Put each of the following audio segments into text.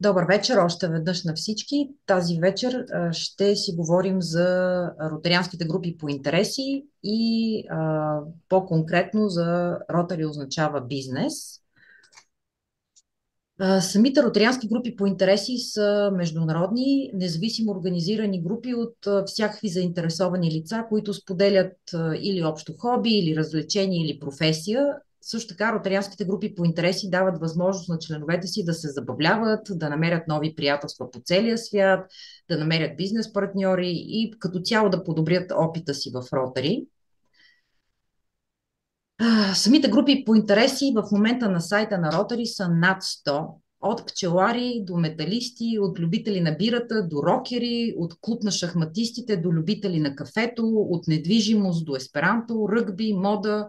Добър вечер още веднъж на всички. Тази вечер ще си говорим за ротарианските групи по интереси и по-конкретно за ротари означава бизнес. Самите ротариански групи по интереси са международни, независимо организирани групи от всякакви заинтересовани лица, които споделят или общо хоби, или развлечение, или професия. Също така, ротарианските групи по интереси дават възможност на членовете си да се забавляват, да намерят нови приятелства по целия свят, да намерят бизнес партньори и като цяло да подобрят опита си в ротари. Самите групи по интереси в момента на сайта на Ротари са над 100. От пчелари до металисти, от любители на бирата до рокери, от клуб на шахматистите до любители на кафето, от недвижимост до есперанто, ръгби, мода,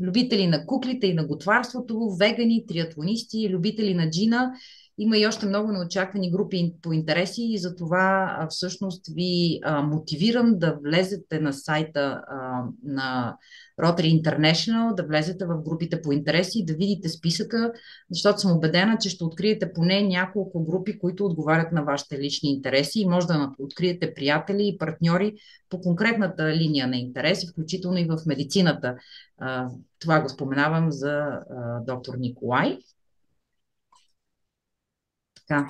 любители на куклите и на готварството, вегани, триатлонисти, любители на джина. Има и още много неочаквани групи по интереси и за това всъщност ви мотивирам да влезете на сайта на Rotary International, да влезете в групите по интереси и да видите списъка, защото съм убедена, че ще откриете поне няколко групи, които отговарят на вашите лични интереси и може да откриете приятели и партньори по конкретната линия на интереси, включително и в медицината. Това го споменавам за доктор Николай. Така.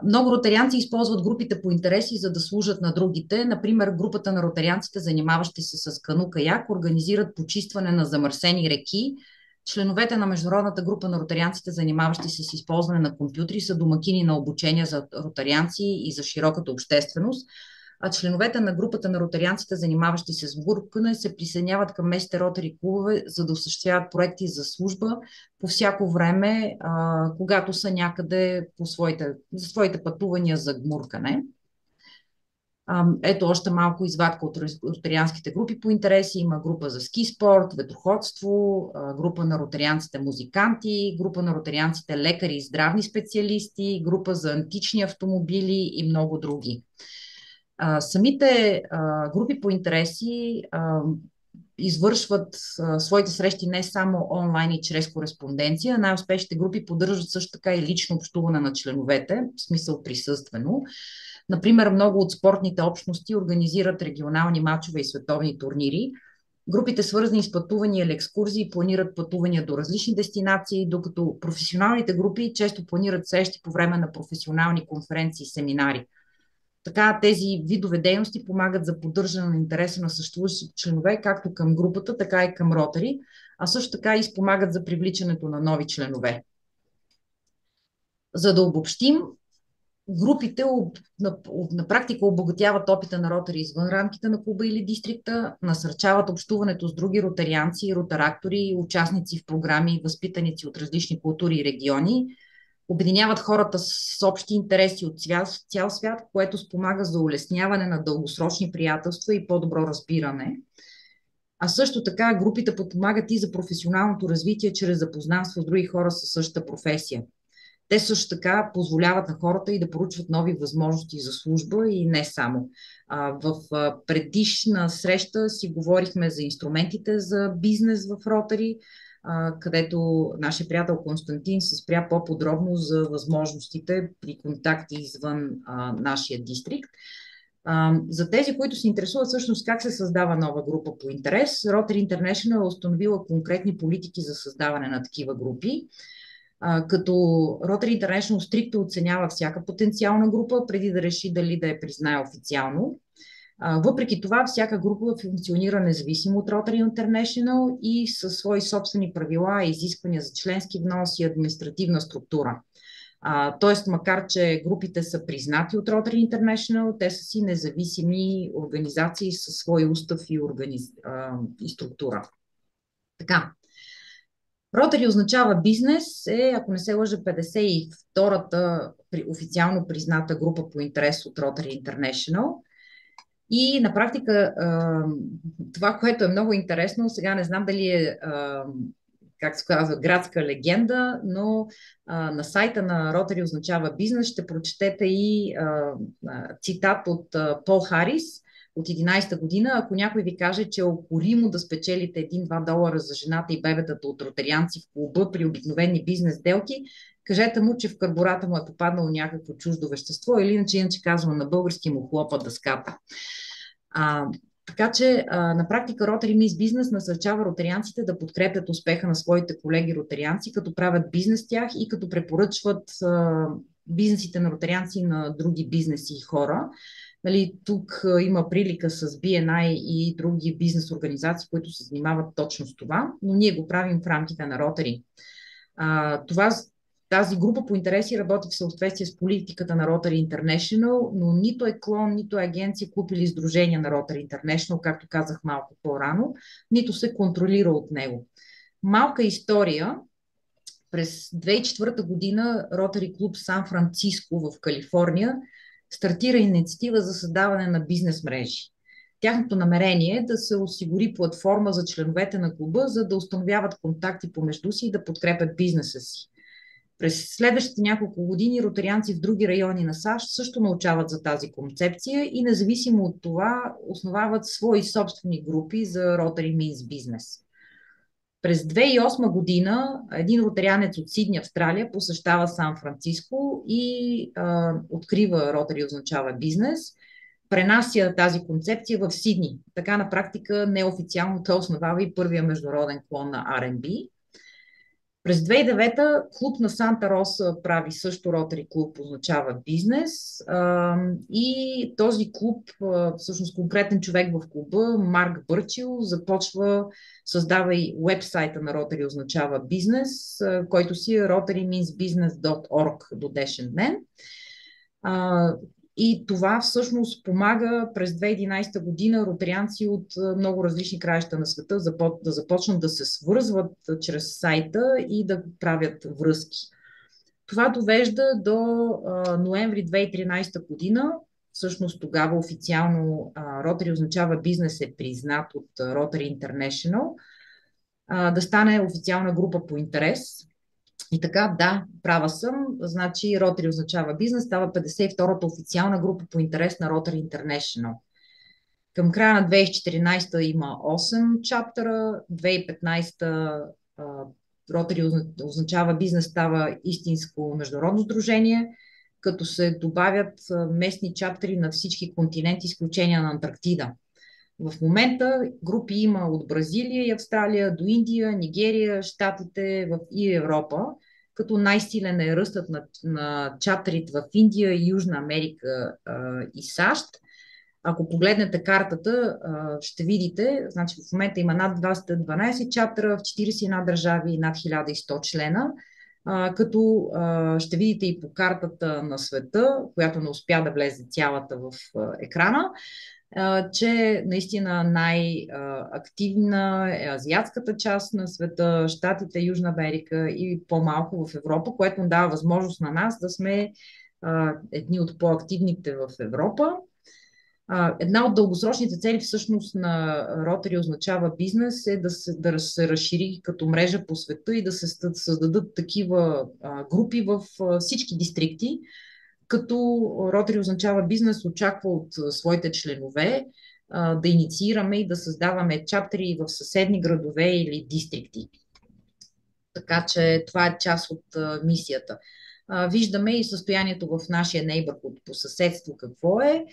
Много ротарианци използват групите по интереси, за да служат на другите. Например, групата на ротарианците, занимаващи се с кану-каяк, организират почистване на замърсени реки. Членовете на международната група на ротарианците, занимаващи се с използване на компютри, са домакини на обучения за ротарианци и за широката общественост. А членовете на групата на ротарианците, занимаващи се с гуркане, се присъединяват към местните ротари клубове, за да осъществяват проекти за служба по всяко време, когато са някъде за своите пътувания за гмуркане. Ето още малко извадка от ротарианските групи по интереси. Има група за ски спорт, ветроходство, група на ротарианците музиканти, група на ротарианците лекари и здравни специалисти, група за антични автомобили и много други. Самите групи по интереси извършват своите срещи не само онлайн и чрез кореспонденция. Най-успешните групи поддържат също така и лично общуване на членовете, в смисъл присъствено. Например, много от спортните общности организират регионални матчове и световни турнири. Групите, свързани с пътувания или екскурзии, планират пътувания до различни дестинации, докато професионалните групи често планират срещи по време на професионални конференции и семинари. Така тези видове дейности помагат за поддържане на интереса на съществуващите членове, както към групата, така и към ротари, а също така и спомагат за привличането на нови членове. За да обобщим, групите на практика обогатяват опита на ротари извън рамките на клуба или дистрикта, насърчават общуването с други ротарианци, ротарактори, участници в програми и възпитаници от различни култури и региони, обединяват хората с общи интереси от цял свят, което спомага за улесняване на дългосрочни приятелства и по-добро разбиране. А също така групите подпомагат и за професионалното развитие чрез запознанство с други хора със същата професия. Те също така позволяват на хората и да поручват нови възможности за служба и не само. В предишна среща си говорихме за инструментите за бизнес в Ротари, където нашия приятел Константин се спря по-подробно за възможностите при контакти извън нашия дистрикт. За тези, които се интересуват всъщност как се създава нова група по интерес, Rotary International е установила конкретни политики за създаване на такива групи, като Rotary International стриктно оценява всяка потенциална група, преди да реши дали да я признае официално. Въпреки това, всяка група функционира независимо от Rotary International и със свои собствени правила и изисквания за членски внос и административна структура. Тоест, макар че групите са признати от Rotary International, те са си независими организации със свой устав и структура. Така. Ротари означава бизнес, ако не се лъжа, 52-та официално призната група по интерес от Rotary International. И на практика това, което е много интересно, сега не знам дали е, как се казва, градска легенда, но на сайта на Rotary означава бизнес, ще прочетете и цитат от Пол Харис, от 11-та година, ако някой ви каже, че е укоримо да спечелите 1-2 долара за жената и бебетата от ротарианци в клуба при обикновени бизнес делки, кажете му, че в карбурата му е попаднало някакво чуждо вещество или иначе казвам на български му хлопа дъската. Така че на практика Rotary Miss Business насърчава ротарианците да подкрепят успеха на своите колеги ротарианци, като правят бизнес с тях и като препоръчват бизнесите на ротарианци на други бизнеси и хора. Нали, тук има прилика с BNI и други бизнес организации, които се занимават точно с това, но ние го правим в рамките на Rotary. Тази група по интереси работи в съответствие с политиката на Rotary International, но нито е клон, нито е агенция, клуб или сдружение на Rotary International, както казах малко по-рано, нито се контролира от него. Малка история. През 2004 година Rotary клуб Сан Франциско в Калифорния стартира инициатива за създаване на бизнес мрежи. Тяхното намерение е да се осигури платформа за членовете на клуба, за да установяват контакти помежду си и да подкрепят бизнеса си. През следващите няколко години ротарианци в други райони на САЩ също научават за тази концепция и независимо от това основават свои собствени групи за Rotary Means Business. През 2008 година един ротарианец от Сидни, Австралия, посещава Сан Франциско и открива Rotary означава бизнес, пренася тази концепция в Сидни. Така на практика неофициално той основава и първия международен клон на R&B. През 2009 клуб на Санта Роса прави също Rotary клуб, означава бизнес. И този клуб, всъщност конкретен човек в клуба, Марк Бърчил, създава и уебсайта на Rotary, означава бизнес, който си е rotarymeansbusiness.org до днешен ден. И това всъщност помага през 2011 година ротарианци от много различни краища на света да започнат да се свързват чрез сайта и да правят връзки. Това довежда до ноември 2013 година. Всъщност тогава официално Rotary означава бизнес е признат от Rotary International, да стане официална група по интерес. И така, да, права съм. Значи Rotary означава бизнес, става 52-та официална група по интерес на Rotary International. Към края на 2014 има 8 чаптера, 2015 Rotary означава бизнес, става истинско международно сдружение, като се добавят местни чаптери на всички континенти, изключение на Антарктида. В момента групи има от Бразилия и Австралия до Индия, Нигерия, Щатите и Европа, като най-силен е ръстът на чаптерите в Индия, Южна Америка и САЩ. Ако погледнете картата, ще видите, значи в момента има над 212 чаптера в 41 държави и над 1100 члена, като ще видите и по картата на света, която не успя да влезе цялата в екрана, че наистина най-активна е азиатската част на света, Щатите, Южна Америка и по-малко в Европа, което дава възможност на нас да сме едни от по-активните в Европа. Една от дългосрочните цели всъщност на Rotary означава бизнес е да се разшири като мрежа по света и да се създадат такива групи в всички дистрикти, като Rotary означава бизнес очаква от своите членове да инициираме и да създаваме чаптери в съседни градове или дистрикти. Така че това е част от мисията. Виждаме и състоянието в нашия neighborhood по съседство какво е.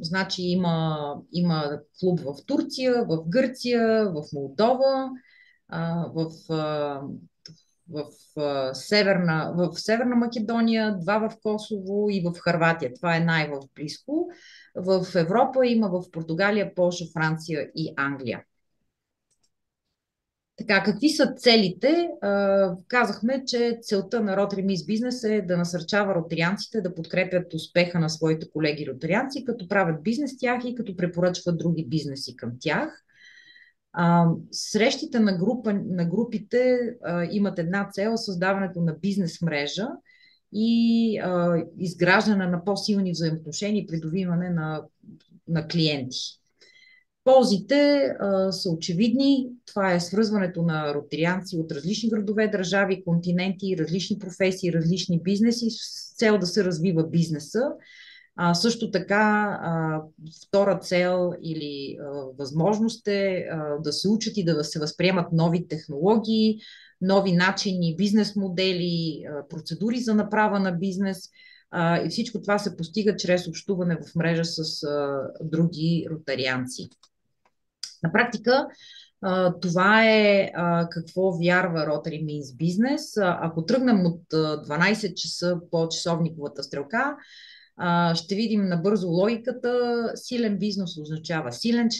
Значи има клуб в Турция, в Гърция, в Молдова, в Северна Македония, 2 в Косово и в Хърватия. Това е най-близко. В Европа има в Португалия, Полша, Франция и Англия. Така, какви са целите? Казахме, че целта на Rotary Miss Business е да насърчава ротарианците да подкрепят успеха на своите колеги ротарианци, като правят бизнес с тях и като препоръчват други бизнеси към тях. Срещите на групите имат една цел – създаването на бизнес мрежа и изграждане на по-силни взаимоотношения и придобиване на клиенти. Ползите са очевидни. Това е свързването на ротарианци от различни градове, държави, континенти, различни професии, различни бизнеси с цел да се развива бизнеса. Също така, втора цел или възможност е да се учат и да се възприемат нови технологии, нови начини, бизнес модели, процедури за направа на бизнес. И всичко това се постига чрез общуване в мрежа с други ротарианци. На практика, това е какво вярва Rotary Means Business. Ако тръгнем от 12 часа по часовниковата стрелка, ще видим набързо логиката. Силен бизнес означава силен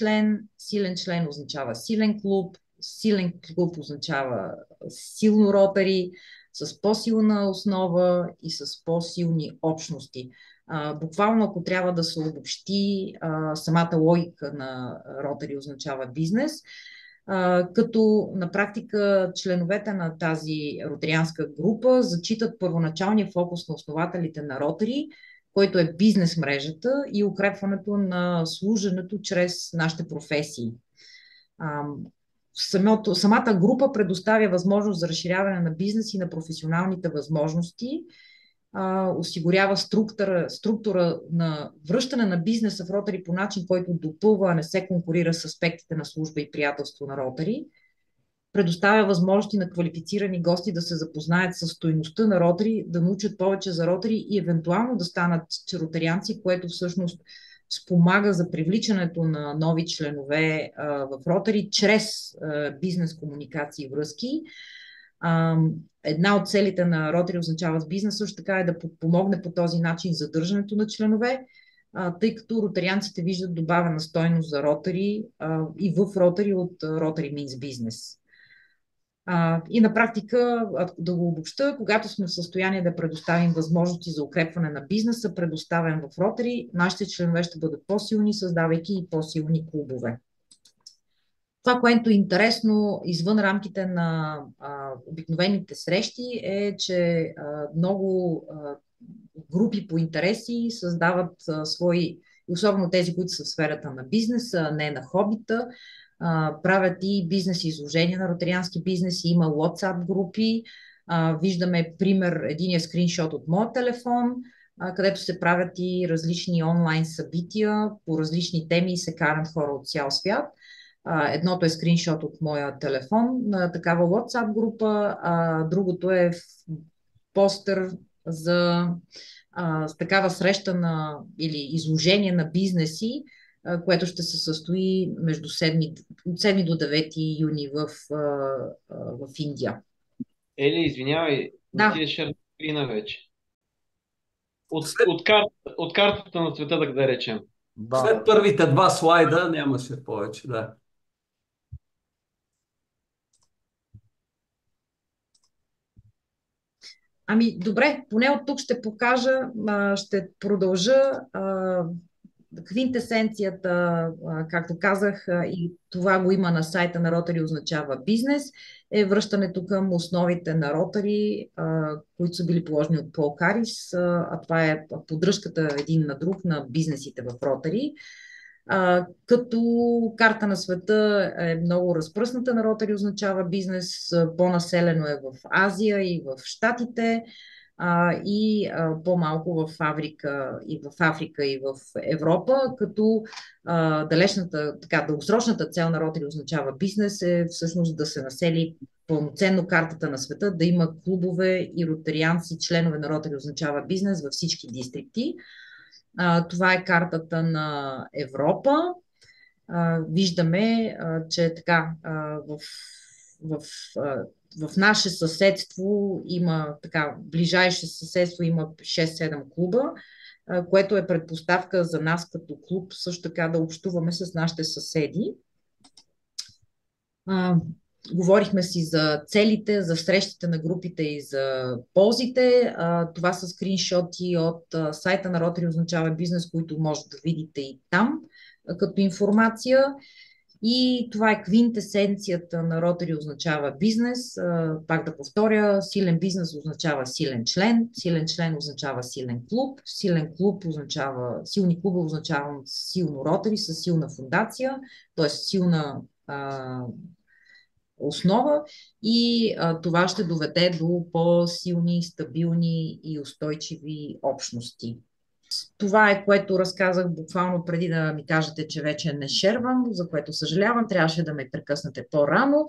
член означава силен клуб означава силно ротари, с по-силна основа и с по-силни общности. Буквално, ако трябва да се обобщи, самата логика на ротари означава бизнес, като на практика членовете на тази ротарианска група зачитат първоначалния фокус на основателите на Ротари, който е бизнес мрежата и укрепването на служенето чрез нашите професии. Самата група предоставя възможност за разширяване на бизнес и на професионалните възможности, осигурява структура на връщане на бизнеса в Ротари по начин, който допълва, а не се конкурира с аспектите на служба и приятелство на Ротари. Предоставя възможности на квалифицирани гости да се запознаят с стойността на Ротари, да научат повече за Ротари и евентуално да станат ротарианци, което всъщност спомага за привличането на нови членове в Ротари чрез бизнес комуникации и връзки. Една от целите на Ротари означава с бизнес също така е да подпомогне по този начин задържането на членове, тъй като ротарианците виждат добавена стойност за Ротари и в Ротари от Rotary Means Business. И на практика, да го обобща, когато сме в състояние да предоставим възможности за укрепване на бизнеса, предоставен в Ротари, нашите членове ще бъдат по-силни, създавайки и по-силни клубове. Това, което е интересно извън рамките на обикновените срещи е, че много групи по интереси създават свои, особено тези, които са в сферата на бизнеса, не на хобита, правят и бизнес изложения на ротариански бизнеси, има WhatsApp групи, виждаме пример, единия скриншот от моя телефон, където се правят и различни онлайн събития по различни теми и се карат хора от цял свят. Едното е скриншот от моя телефон на такава WhatsApp група, другото е постър за такава среща или изложение на бизнеси, което ще се състои от 7 до 9 юни в Индия. Ели, извинявай, да. Ти е шерна вече. От картата на света, да речем. Да. След първите два слайда нямаше повече, да. Добре, поне от тук ще покажа, ще продължа квинтесенцията, както казах, и това го има на сайта на Ротари означава бизнес, е връщането към основите на Ротари, които са били положени от Пол Карис, а това е поддръжката един на друг на бизнесите в Ротари. Като карта на света е много разпръсната на Ротари означава бизнес, по-населено е в Азия и в Щатите, и по-малко в Африка и в Европа, като дългосрочната цел на Ротари означава бизнес е всъщност да се насели пълноценно картата на света, да има клубове и ротарианци, членове на Ротари означава бизнес във всички дистрикти. Това е картата на Европа. Виждаме, че така в наше съседство има ближайше съседство има 6-7 клуба, което е предпоставка за нас като клуб също така да общуваме с нашите съседи. Говорихме си за целите, за срещите на групите и за ползите. Това са скриншоти от сайта на Ротари означава бизнес, които може да видите и там като информация. И това е квинтесенцията на Ротари означава бизнес. Пак да повторя, силен бизнес означава силен член означава силен клуб силни клубове означава силно Ротари с силна фундация, т.е. силна основа и това ще доведе до по-силни, стабилни и устойчиви общности. Това е, което разказах буквално преди да ми кажете, че вече не шервам, за което съжалявам, трябваше да ме прекъснете по-рано.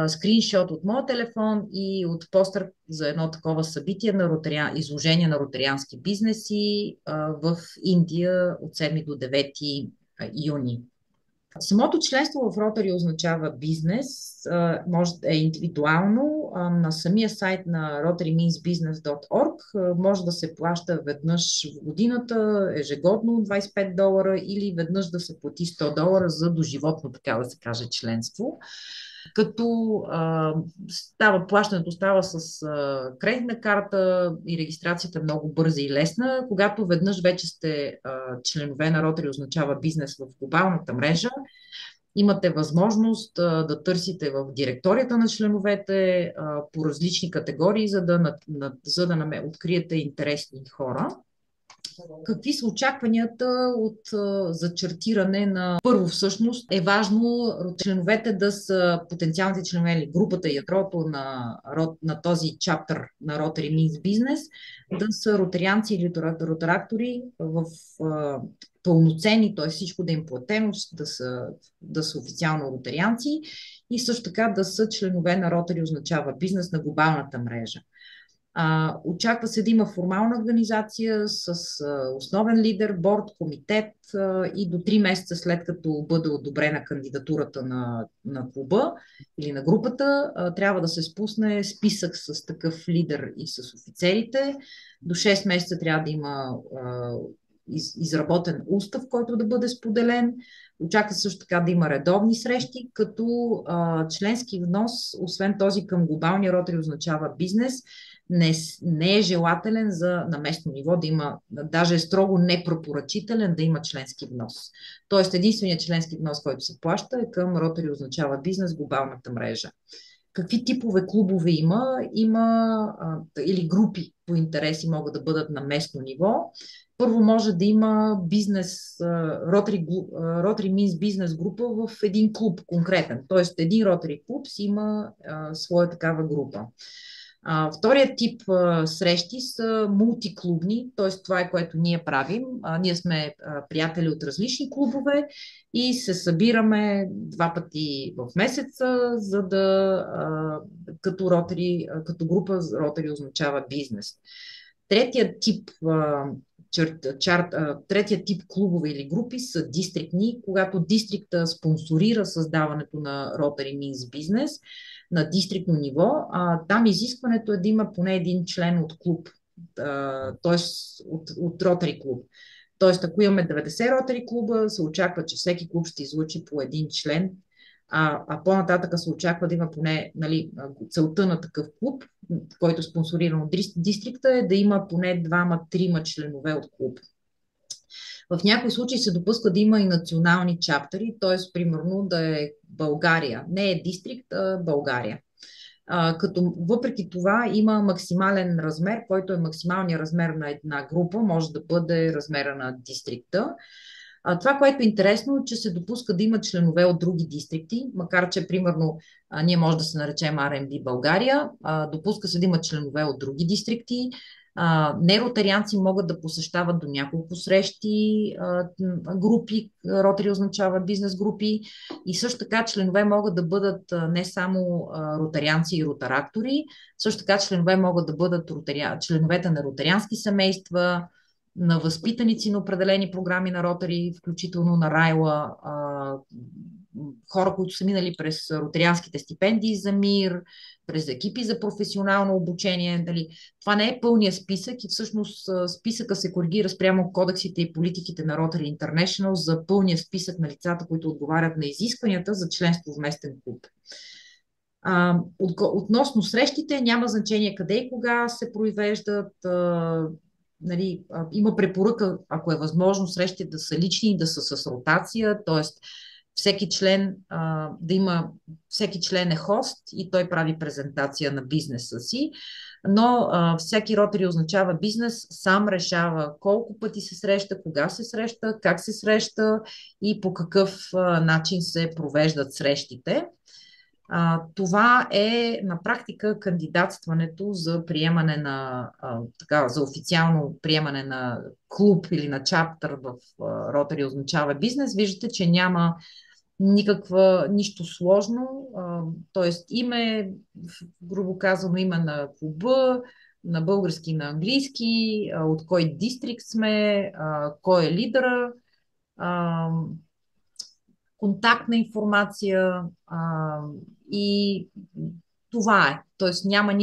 Скриншот от моят телефон и от постър за едно такова събитие на изложение на ротариански бизнеси в Индия от 7 до 9 юни. Самото членство в Rotary означава бизнес, е индивидуално. На самия сайт на rotarymeansbusiness.org може да се плаща веднъж в годината, ежегодно $25 или веднъж да се плати $100 за доживотно, така да се каже, членство. Като плащането става с кредитна карта и регистрацията е много бърза и лесна. Когато веднъж вече сте членове на Rotary, означава бизнес в глобалната мрежа, имате възможност да търсите в директорията на членовете по различни категории, за да откриете интересни хора. Какви са очакванията от зачертиране на... Първо, всъщност, е важно членовете да са потенциалните членове или групата, ядрото на този чаптър на Rotary Means Business, да са ротарианци или ротарактори в пълноценни, т.е. всичко да им платено, да са официално ротарианци и също така да са членове на Rotary, означава бизнес на глобалната мрежа. Очаква се да има формална организация с основен лидер, борд, комитет и до 3 месеца след като бъде одобрена кандидатурата на клуба или на групата, трябва да се спусне списък с такъв лидер и с офицерите. До 6 месеца трябва да има изработен устав, който да бъде споделен. Очаква също така да има редовни срещи, като членски внос, освен този към глобалния Rotary, означава бизнес, не е желателен на местно ниво да има, даже е строго непропоръчителен да има членски внос. Тоест единственият членски внос, който се плаща е към Rotary, означава бизнес, глобалната мрежа. Какви типове клубове или групи по интереси могат да бъдат на местно ниво? Първо може да има бизнес, Rotary Means бизнес група в един клуб конкретен. Тоест един Rotary клуб си има своя такава група. Вторият тип срещи са мултиклубни, т.е. това е което ние правим. Ние сме приятели от различни клубове и се събираме 2 пъти в месеца, за да като група Rotary означава бизнес. Третият тип клубове или групи са дистриктни, когато дистрикта спонсорира създаването на Rotary Means Business на дистриктно ниво. Там изискването е да има поне един член от клуб, т.е. от Rotary клуб. Тоест, ако имаме 90 Rotary клуба, се очаква, че всеки клуб ще излучи по един член, а по-нататъка се очаква да има поне, целта на такъв клуб, който е спонсориран от дистрикта, е да има поне 2-3 членове от клуб. В някои случаи се допуска да има и национални чаптери, т.е. примерно да е България. Не е дистрикт, а България. Като въпреки това има максимален размер, който е максималният размер на една група, може да бъде размера на дистрикта. Това, което е интересно, е, че се допуска да има членове от други дистрикти, макар че, примерно, ние може да се наречем RMB България, допуска се да има членове от други дистрикти. Неротарианци могат да посещават до няколко срещи, групи, Rotary означава бизнес групи, и също така членове могат да бъдат не само ротарианци и ротарактори, също така членове могат да бъдат членовете на ротариански семейства, на възпитаници на определени програми на Rotary, включително на Райла, хора, които са минали през ротарианските стипендии за мир, през екипи за професионално обучение. Това не е пълният списък и всъщност списъка се коригира спрямо кодексите и политиките на Rotary International за пълния списък на лицата, които отговарят на изискванията за членство в местен клуб. Относно срещите, няма значение къде и кога се произвеждат. Има препоръка, ако е възможно, срещите да са лични и да са с ротация, т.е. всеки член е хост и той прави презентация на бизнеса си, но всеки Rotary означава бизнес сам решава колко пъти се среща, кога се среща, как се среща и по какъв начин се провеждат срещите. Това е на практика кандидатстването за приемане на, за официално приемане на клуб или на чаптър в Rotary означава бизнес. Виждате, че няма нищо сложно, т.е. име, грубо казано, име на клуба, на български, на английски, от кой дистрикт сме, кой е лидера, контактна информация и това е. Тоест няма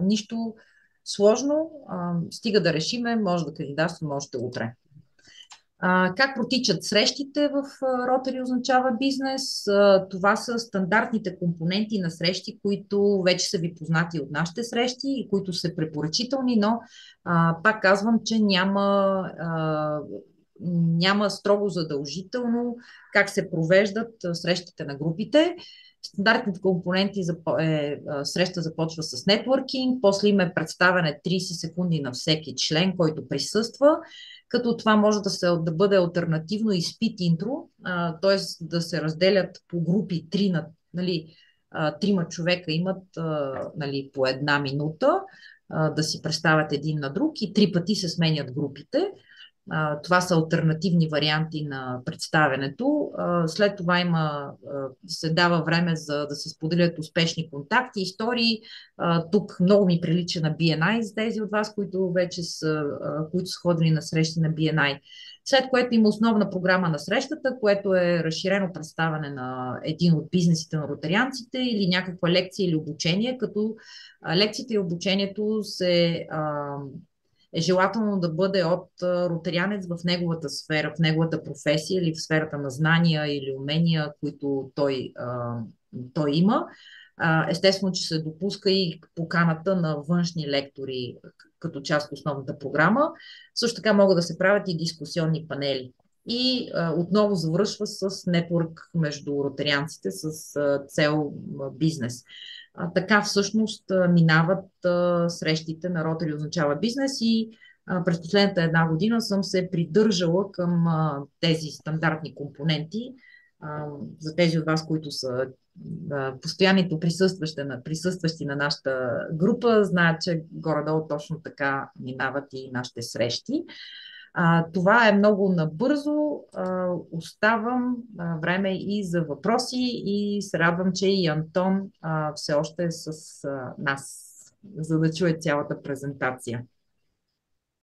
нищо сложно, стига да решиме, може да кандидатстваме още утре. Как протичат срещите в Rotary означава бизнес? Това са стандартните компоненти на срещи, които вече са ви познати от нашите срещи и които са препоръчителни, но пак казвам, че няма строго задължително как се провеждат срещите на групите. Стандартните компоненти среща започва с нетворкинг, после има представяне 30 секунди на всеки член, който присъства, като това може да бъде алтернативно изпит интро, т.е. да се разделят по групи трима човека имат по една минута да си представят един на друг и 3 пъти се сменят групите. Това са алтернативни варианти на представянето. След това се дава време да се споделят успешни контакти, истории. Тук много ми прилича на BNI за тези от вас, които са ходили на срещи на BNI. След което има основна програма на срещата, което е разширено представяне на един от бизнесите на ротарианците или някаква лекция или обучение, като лекцията и обучението е желателно да бъде от ротарианец в неговата сфера, в неговата професия или в сферата на знания или умения, които той има. Естествено, че се допуска и поканата на външни лектори като част от основната програма. Също така могат да се правят и дискусионни панели. И отново завършва с нетворк между ротарианците с цел бизнес. Така всъщност минават срещите на Rotary означава бизнес и през последната една година съм се придържала към тези стандартни компоненти. За тези от вас, които са постоянните присъстващи на нашата група, знаят, че горе-долу точно така минават и нашите срещи. Това е много набързо. Оставам време и за въпроси и се радвам, че и Антон все още е с нас, за да чуе цялата презентация.